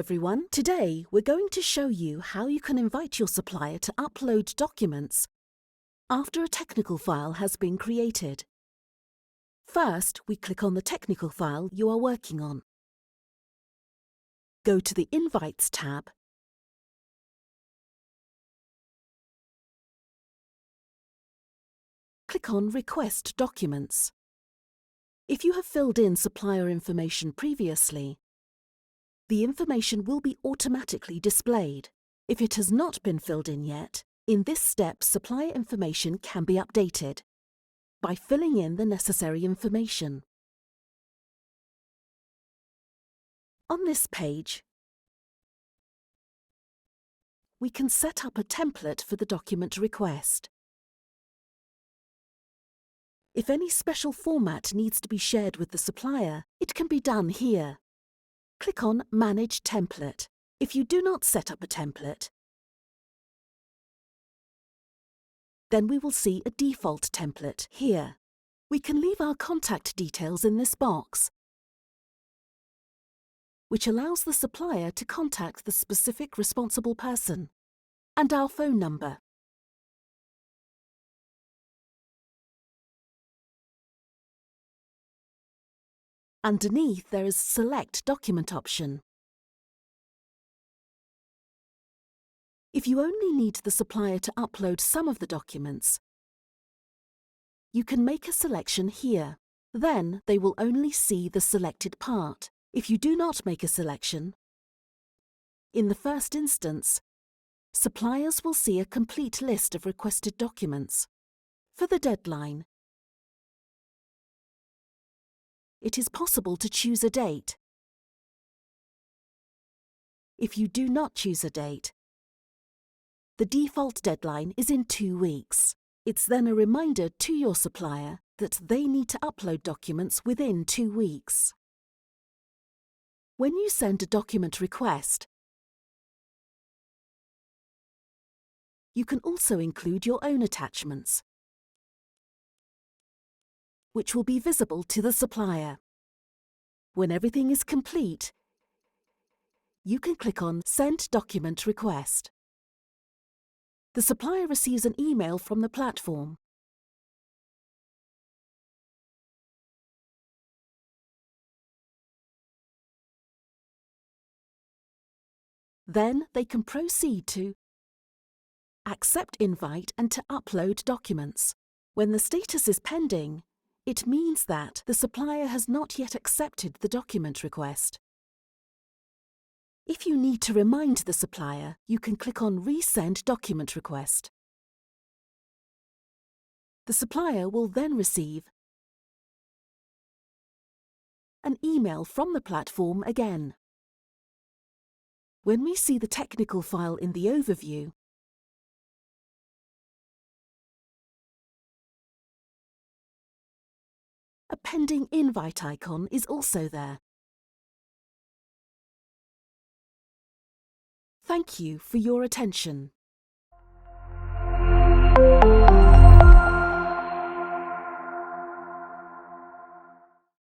everyone. Today we're going to show you how you can invite your supplier to upload documents after a technical file has been created. First, we click on the technical file you are working on. Go to the Invites tab. Click on Request Documents. If you have filled in supplier information previously, the information will be automatically displayed. If it has not been filled in yet, in this step supplier information can be updated by filling in the necessary information. On this page, we can set up a template for the document request. If any special format needs to be shared with the supplier, it can be done here. Click on Manage Template. If you do not set up a template, then we will see a default template here. We can leave our contact details in this box, which allows the supplier to contact the specific responsible person, and our phone number. Underneath there is Select Document option. If you only need the supplier to upload some of the documents, you can make a selection here. Then they will only see the selected part. If you do not make a selection, in the first instance, suppliers will see a complete list of requested documents. For the deadline, it is possible to choose a date. If you do not choose a date, the default deadline is in 2 weeks. It's then a reminder to your supplier that they need to upload documents within 2 weeks. When you send a document request, you can also include your own attachments, which will be visible to the supplier. When everything is complete, you can click on Send Document Request. The supplier receives an email from the platform. Then they can proceed to accept invite and to upload documents. When the status is pending, it means that the supplier has not yet accepted the document request. If you need to remind the supplier, you can click on Resend Document Request. The supplier will then receive an email from the platform again. When we see the technical file in the overview, a pending invite icon is also there. Thank you for your attention.